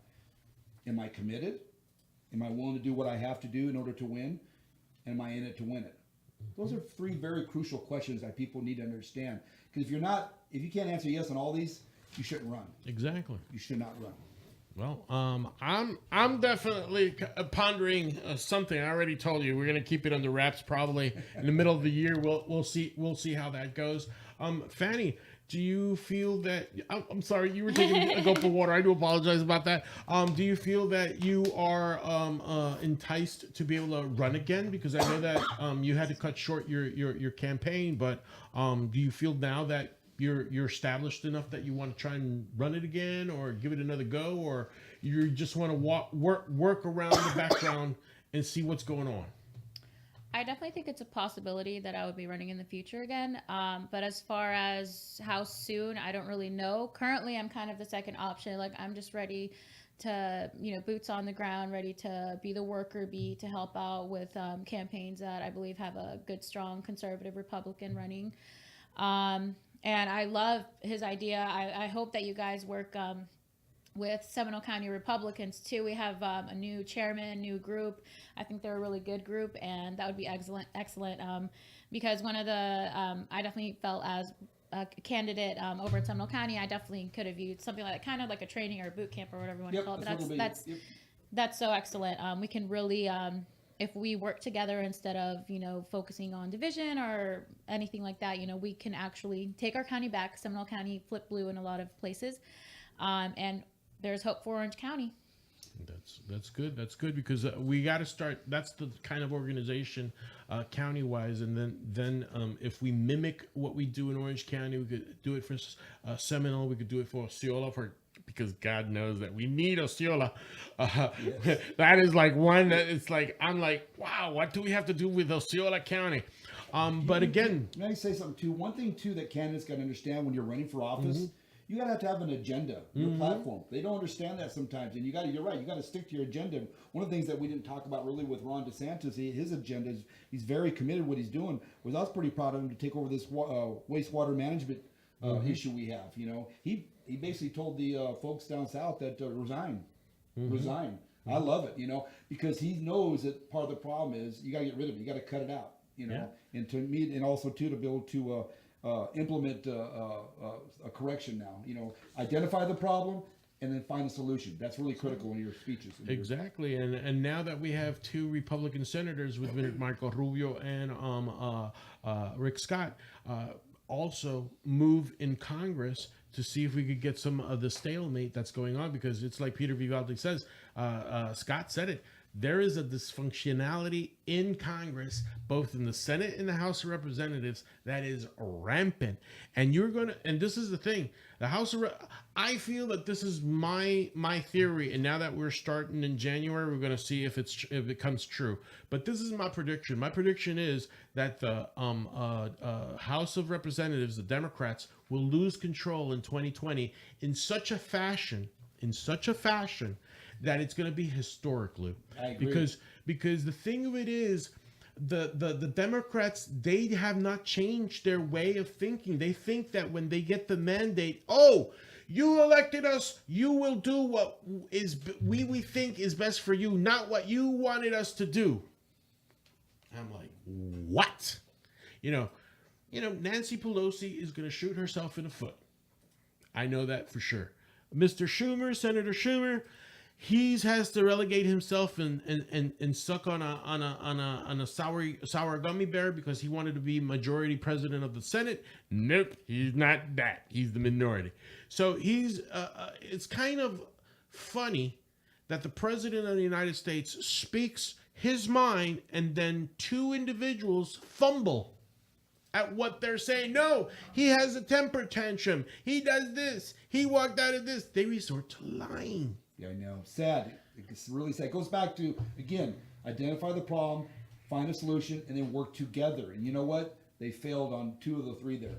Am I committed? Am I willing to do what I have to do in order to win? Am I in it to win it? Those are 3 very crucial questions that people need to understand. Because if you can't answer yes on all these, you shouldn't run. Exactly. You should not run. Well, I'm definitely pondering something. I already told you we're gonna keep it under wraps. Probably in the middle of the year, we'll see how that goes. Fanny, do you feel that? I'm sorry, you were taking a gulp of water. I do apologize about that. Do you feel that you are enticed to be able to run again? Because I know that you had to cut short your campaign, but do you feel now that you're established enough that you want to try and run it again, or give it another go, or you just want to work around the background and see what's going on? I definitely think it's a possibility that I would be running in the future again. But as far as how soon, I don't really know. Currently, I'm kind of the second option. Like, I'm just ready to, boots on the ground, ready to be the worker bee to help out with campaigns that I believe have a good, strong conservative Republican running. And I love his idea. I hope that you guys work with Seminole County Republicans too. We have a new chairman, new group. I think they're a really good group, and that would be excellent. Because one of the, I definitely felt as a candidate over at Seminole County, I definitely could have used something like that, kind of like a training or a boot camp or whatever you want to call it. That's so excellent. We can really, if we work together instead of, focusing on division or anything like that, we can actually take our county back. Seminole County flipped blue in a lot of places. And there's hope for Orange County. That's good. That's good, because we got to start. That's the kind of organization county wise, and then if we mimic what we do in Orange County, we could do it for Seminole. We could do it for Osceola, because God knows that we need Osceola. Yes. That is like one that it's like, I'm like, wow, what do we have to do with Osceola County? But again, let me say something too. One thing too that candidates got to understand when you're running for office. Mm-hmm. You gotta have to have an agenda, your platform. They don't understand that sometimes, and you're right. You got to stick to your agenda. One of the things that we didn't talk about really with Ron DeSantis, his agenda is he's very committed to what he's doing. I was pretty proud of him to take over this wastewater management issue we have. He basically told the folks down south that resign. I love it, because he knows that part of the problem is you got to get rid of it. You got to cut it out, and to me, and also too to be able to implement a correction now. Identify the problem and then find a solution. That's really critical in your speeches. Exactly, and now that we have 2 Republican senators with Marco Rubio and Rick Scott, also move in Congress to see if we could get some of the stalemate that's going on, because it's like Peter Vivaldi says, Scott said it. There is a dysfunctionality in Congress, both in the Senate and the House of Representatives, that is rampant. And and this is the thing, the I feel that this is my theory, and now that we're starting in January, we're going to see if it comes true. But this is my prediction. My prediction is that the House of Representatives, the Democrats, will lose control in 2020 in such a fashion that it's going to be historic, Lou. I agree. Because the thing of it is, the Democrats, they have not changed their way of thinking. They think that when they get the mandate, oh, you elected us, you will do what is we think is best for you, not what you wanted us to do. I'm like, what? You know, Nancy Pelosi is going to shoot herself in the foot. I know that for sure. Mr. Schumer, Senator Schumer, he has to relegate himself and suck on a sour gummy bear because he wanted to be majority president of the Senate. Nope, he's not that. He's the minority. So it's kind of funny that the president of the United States speaks his mind and then two individuals fumble at what they're saying. No, he has a temper tantrum. He does this. He walked out of this. They resort to lying. Yeah, I know. Sad. It's really sad. It goes back to, again, identify the problem, find a solution, and then work together. And you know what? They failed on 2 of the 3 there.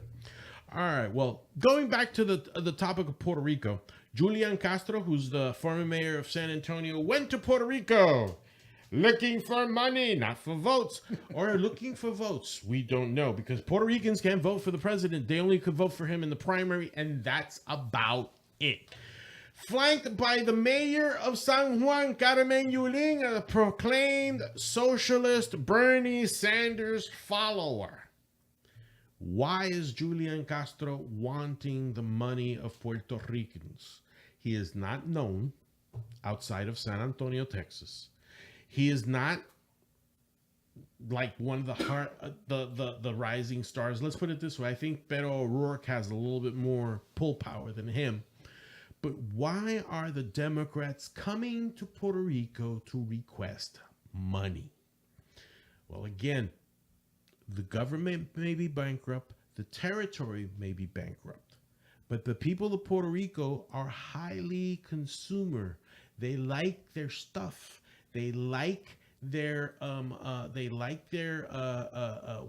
All right. Well, going back to the topic of Puerto Rico, Julian Castro, who's the former mayor of San Antonio, went to Puerto Rico looking for money, not for votes, or looking for votes. We don't know, because Puerto Ricans can't vote for the president. They only could vote for him in the primary, and that's about it. Flanked by the mayor of San Juan, Carmen Yulín, a proclaimed socialist Bernie Sanders follower. Why is Julian Castro wanting the money of Puerto Ricans? He is not known outside of San Antonio, Texas. He is not like one of the rising stars. Let's put it this way. I think Beto O'Rourke has a little bit more pull power than him. But why are the Democrats coming to Puerto Rico to request money? Well, again, the government may be bankrupt, the territory may be bankrupt, but the people of Puerto Rico are highly consumer. They like their stuff. They like their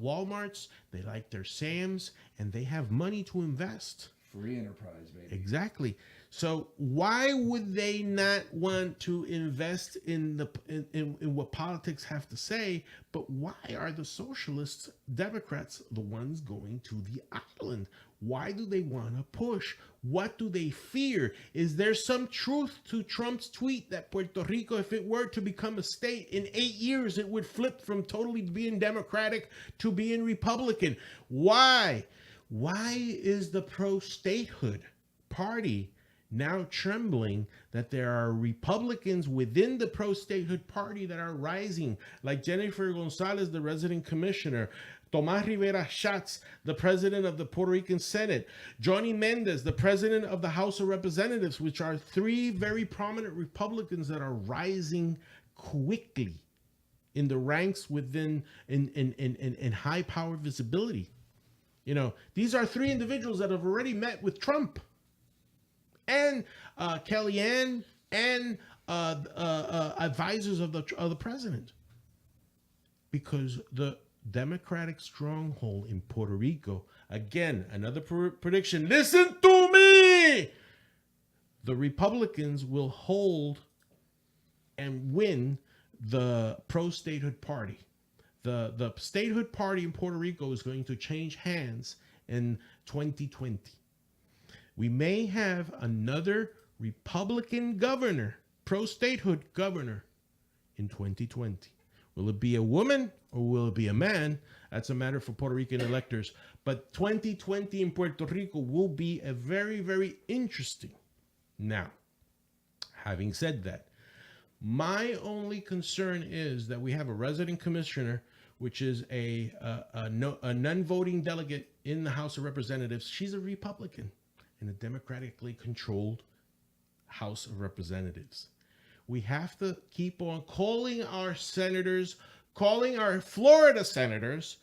Walmarts. They like their Sam's, and they have money to invest. Free enterprise, baby. Exactly. So why would they not want to invest in what politics have to say? But why are the socialists, Democrats, the ones going to the island? Why do they want to push? What do they fear? Is there some truth to Trump's tweet that Puerto Rico, if it were to become a state in 8 years, it would flip from totally being Democratic to being Republican? Why? Why is the pro-statehood party now trembling that there are Republicans within the pro-statehood party that are rising, like Jennifer Gonzalez, the resident commissioner, Tomás Rivera Schatz, the president of the Puerto Rican Senate, Johnny Mendez, the president of the House of Representatives, which are 3 very prominent Republicans that are rising quickly in the ranks within in high power visibility. You know, these are 3 individuals that have already met with Trump and Kellyanne and advisors of the president, because the Democratic stronghold in Puerto Rico, again, another prediction. Listen to me. The Republicans will hold and win the pro-statehood party. The statehood party in Puerto Rico is going to change hands in 2020. We may have another Republican governor, pro-statehood governor, in 2020. Will it be a woman or will it be a man? That's a matter for Puerto Rican electors. But 2020 in Puerto Rico will be a very, very interesting. Now, having said that, my only concern is that we have a resident commissioner, which is a non-voting delegate in the House of Representatives. She's a Republican. in a democratically controlled House of Representatives. We have to keep on calling our senators, calling our Florida senators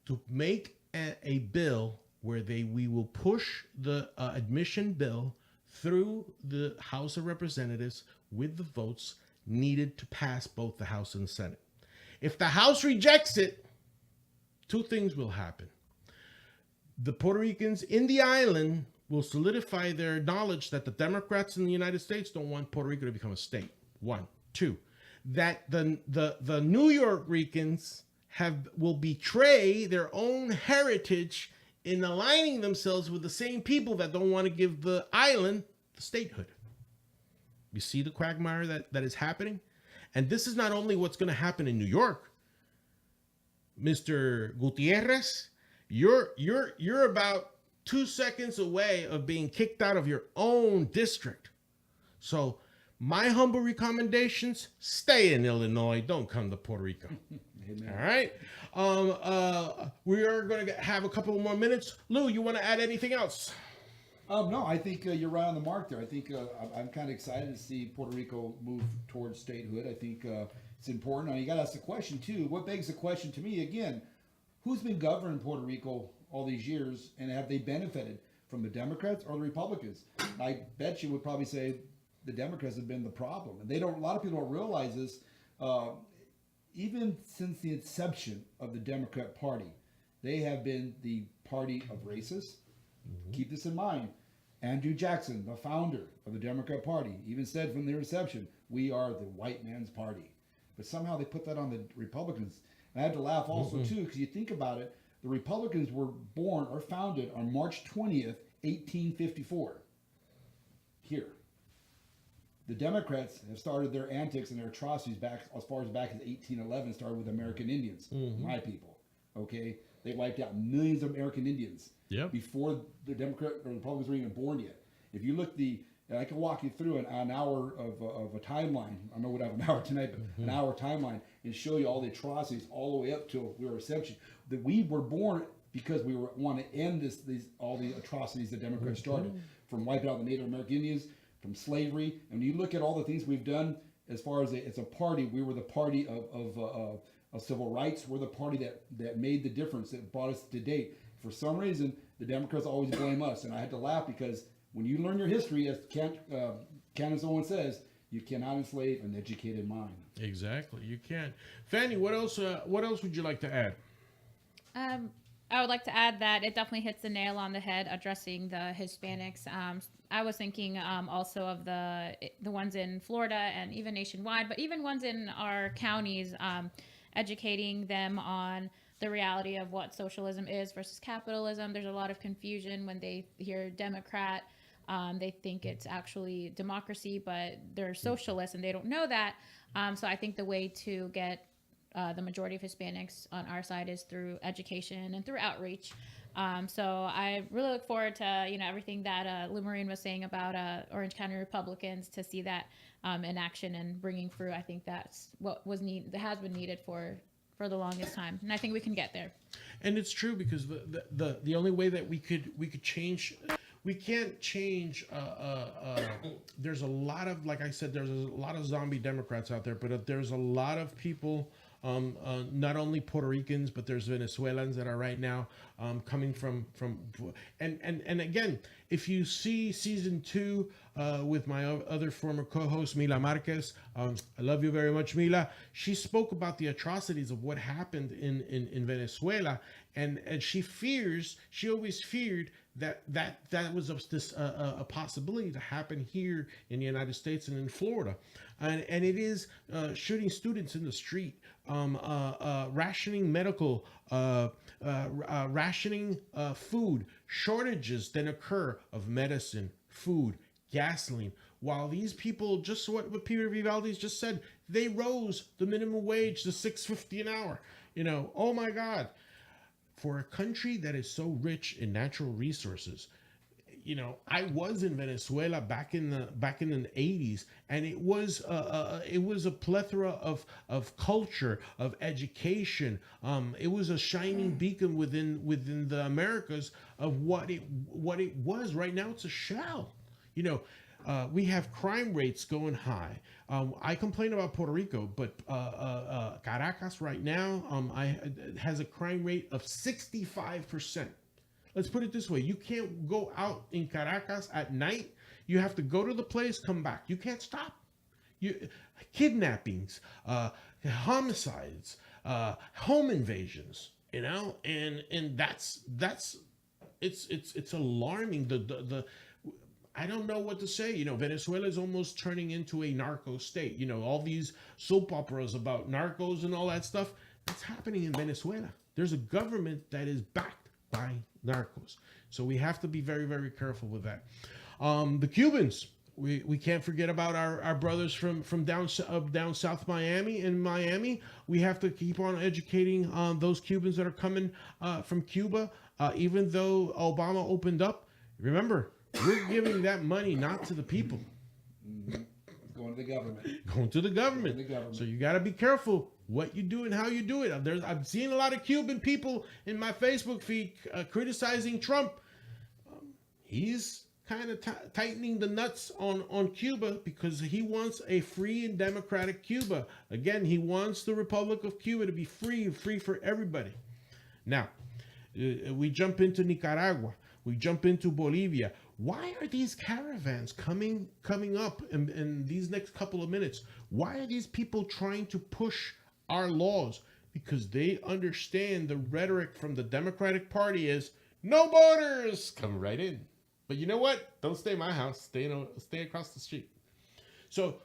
to make a bill where we will push the admission bill through the House of Representatives with the votes needed to pass both the House and the Senate. If the House rejects it, two things will happen. The Puerto Ricans in the island will solidify their knowledge that the Democrats in the United States don't want Puerto Rico to become a state. One. Two, that the New York Ricans will betray their own heritage in aligning themselves with the same people that don't want to give the island the statehood. You see the quagmire that is happening? And this is not only what's going to happen in New York. Mr. Gutierrez, you're about 2 seconds away of being kicked out of your own district. So my humble recommendations, stay in Illinois. Don't come to Puerto Rico. Amen. All right. We are going to have a couple more minutes. Lou, you want to add anything else? No, I think you're right on the mark there. I think I'm kind of excited to see Puerto Rico move towards statehood. I think it's important. Now, you got to ask the question, too. What begs the question to me, again, who's been governing Puerto Rico all these years, and have they benefited from the Democrats or the Republicans? I bet you would probably say the Democrats have been the problem. And a lot of people don't realize this. Even since the inception of the Democrat Party, they have been the party of racists. Mm-hmm. Keep this in mind. Andrew Jackson, the founder of the Democrat Party, even said from their inception, we are the white man's party. But somehow they put that on the Republicans. And I had to laugh also, too, because you think about it, the Republicans were born or founded on March 20th, 1854, here. The Democrats have started their antics and their atrocities back as far as back as 1811, started with American Indians, my people, okay? They wiped out millions of American Indians before the Democrat or Republicans were even born yet. If you look I can walk you through an hour of a timeline. I know we don't have an hour tonight, but an hour timeline, and show you all the atrocities all the way up to we were inception. That we were born because we want to end all the atrocities the Democrats started, from wiping out the Native American Indians, from slavery. And when you look at all the things we've done as far as a party, we were the party of civil rights. We're the party that made the difference, that brought us to date. For some reason, the Democrats always blame us. And I had to laugh because when you learn your history, as Candace Owen says, you cannot enslave an educated mind. Exactly, you can't. Fanny, what else would you like to add? I would like to add that it definitely hits the nail on the head addressing the Hispanics. I was thinking also of the ones in Florida and even nationwide, but even ones in our counties, educating them on the reality of what socialism is versus capitalism. There's a lot of confusion when they hear Democrat. They think it's actually democracy, but they're socialists and they don't know that. So I think the way to get the majority of Hispanics on our side is through education and through outreach. So I really look forward to everything that Lou Marin was saying about Orange County Republicans, to see that in action and bringing through. I think that's what has been needed for the longest time, and I think we can get there. And it's true, because the only way that we could change. We can't change. There's a lot of, like I said, there's a lot of zombie Democrats out there, but there's a lot of people, not only Puerto Ricans, but there's Venezuelans that are right now coming from and again, if you see season 2 with my other former co-host Mila Marquez, I love you very much, Mila. She spoke about the atrocities of what happened in Venezuela, and she always feared that was a possibility to happen here in the United States and in Florida, and it is shooting students in the street, rationing medical, rationing food, shortages then occur of medicine, food, gasoline. While these people, just what Peter Vivaldi's just said, they rose the minimum wage to $6.50 an hour. Oh my God. For a country that is so rich in natural resources, I was in Venezuela back in the 80s, and it was a plethora of culture, of education. It was a shining beacon within the Americas of what it was. Right now, it's a shell. We have crime rates going high. I complain about Puerto Rico, but Caracas right now has a crime rate of 65%. Let's put it this way. You can't go out in Caracas at night. You have to go to the place, come back. You can't stop. Kidnappings, homicides, home invasions, and that's it's alarming. I don't know what to say. Venezuela is almost turning into a narco state. All these soap operas about narcos and all that stuff. That's happening in Venezuela. There's a government that is backed by narcos. So we have to be very, very careful with that. The Cubans, we can't forget about our brothers from down south Miami. In Miami, we have to keep on educating those Cubans that are coming from Cuba. Even though Obama opened up, remember, we're giving that money not to the people. Going to the government. Going to the government. So you got to be careful what you do and how you do it. I've seen a lot of Cuban people in my Facebook feed criticizing Trump. He's kind of tightening the nuts on Cuba because he wants a free and democratic Cuba. Again, he wants the Republic of Cuba to be free for everybody. Now, we jump into Nicaragua. We jump into Bolivia. Why are these caravans coming up in these next couple of minutes? Why are these people trying to push our laws? Because they understand the rhetoric from the Democratic Party is no borders, come right in. But you know what? Don't stay in my house. Stay across the street. So,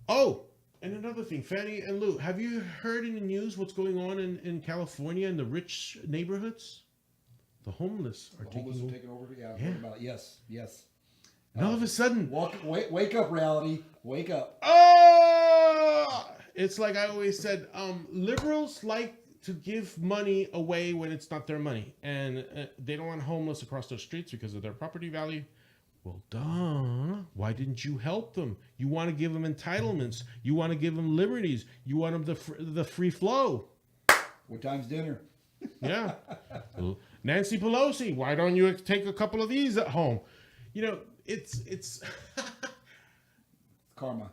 and another thing, Fanny and Lou, have you heard in the news what's going on in California in the rich neighborhoods? The homeless are taking over. Yeah, yeah. About yes. And all of a sudden, wake up, reality. Wake up. Oh, it's like I always said. Liberals like to give money away when it's not their money, and they don't want homeless across their streets because of their property value. Well, duh. Why didn't you help them? You want to give them entitlements. You want to give them liberties. You want them the free flow. What time's dinner? Yeah. Nancy Pelosi, why don't you take a couple of these at home? It's karma.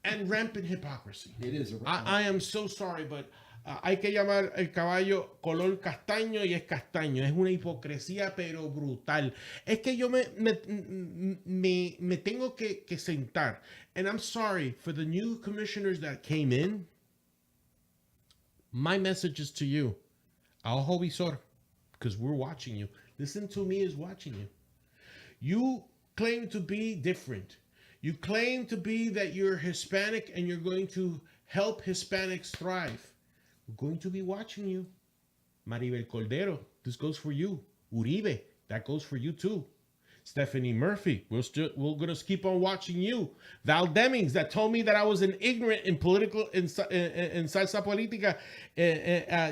And rampant hypocrisy. It is. I am so sorry, but hay que llamar el caballo color castaño y es castaño. Es una hipocresía pero brutal. Es que yo me tengo que sentar. And I'm sorry for the new commissioners that came in. My message is to you. Ojo visor. Because we're watching you. Listen to me is watching you. You claim to be different. You claim to be that you're Hispanic and you're going to help Hispanics thrive. We're going to be watching you. Maribel Cordero, this goes for you. Uribe, that goes for you too. Stephanie Murphy, we're going to keep on watching you. Val Demings, that told me that I was an ignorant in salsa política.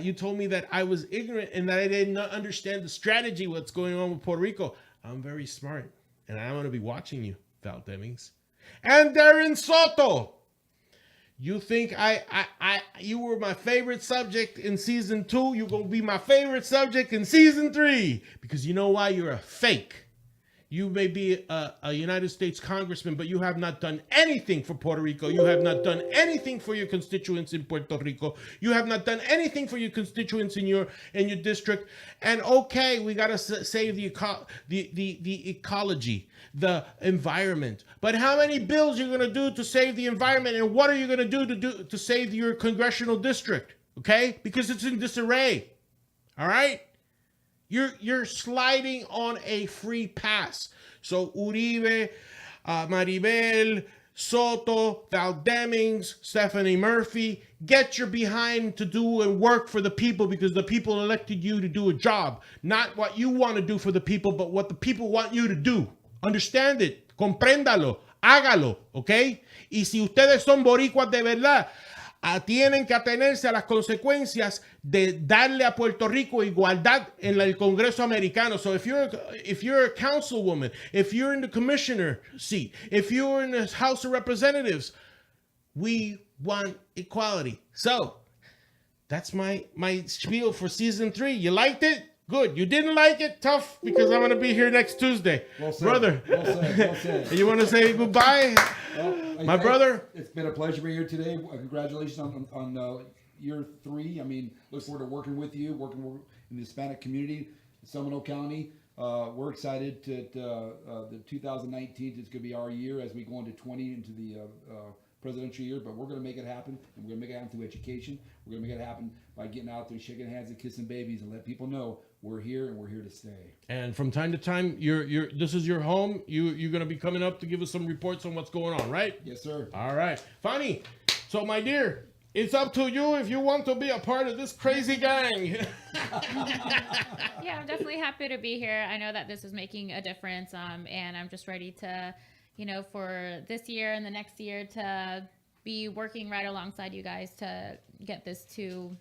You told me that I was ignorant and that I did not understand the strategy, what's going on with Puerto Rico. I'm very smart, and I'm going to be watching you, Val Demings. And Darren Soto, you think you were my favorite subject in season 2. You're going to be my favorite subject in season 3. Because you know why? You're a fake. You may be a United States congressman, but you have not done anything for Puerto Rico. You have not done anything for your constituents in Puerto Rico. You have not done anything for your constituents in your district. And okay, we got to save the ecology, the environment. But how many bills are you going to do to save the environment? And what are you going to do to save your congressional district? Okay? Because it's in disarray. All right? You're sliding on a free pass. So Uribe, Maribel, Soto, Val Demings, Stephanie Murphy, get your behind to do and work for the people because the people elected you to do a job. Not what you want to do for the people, but what the people want you to do. Understand it. Compréndalo. Hágalo. ¿Ok? Y si ustedes son boricuas de verdad, tienen que atenerse a las consecuencias de darle a Puerto Rico igualdad en el Congreso americano. So if you're a councilwoman, if you're in the commissioner seat, if you're in the House of Representatives, we want equality. So that's my spiel for season 3. You liked it? Good. You didn't like it? Tough, because I'm going to be here next Tuesday. Well said. Brother, Well said. Well said. you want to say goodbye? Well, brother? It's been a pleasure being here today. Congratulations on year 3. I mean, look forward to working with you, working in the Hispanic community, Seminole County. We're excited to the 2019 is going to be our year as we go into the presidential year, but we're going to make it happen, and we're going to make it happen through education. We're going to make it happen by getting out there, shaking hands and kissing babies, and let people know we're here and we're here to stay. And from time to time, this is your home. You're going to be coming up to give us some reports on what's going on, right? Yes, sir. All right. Fanny, so my dear, it's up to you if you want to be a part of this crazy gang. Yeah, I'm definitely happy to be here. I know that this is making a difference, and I'm just ready to, for this year and the next year to be working right alongside you guys to get this to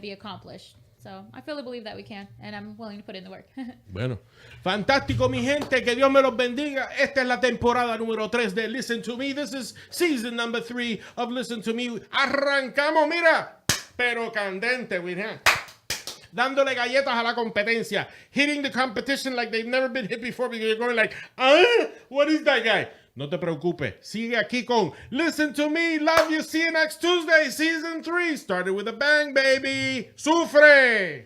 be accomplished. So I fully believe that we can, and I'm willing to put in the work. Bueno, fantástico, mi gente, que Dios me los bendiga. Esta es la temporada número 3 de Listen to Me. This is season number 3 of Listen to Me. Arrancamos, mira, pero candente, mira. Dándole galletas a la competencia. Hitting the competition like they've never been hit before because you're going like, what is that guy? No te preocupes. Sigue aquí con Listen to Me. Love you. See you next Tuesday. Season 3. Started with a bang, baby. Sufre.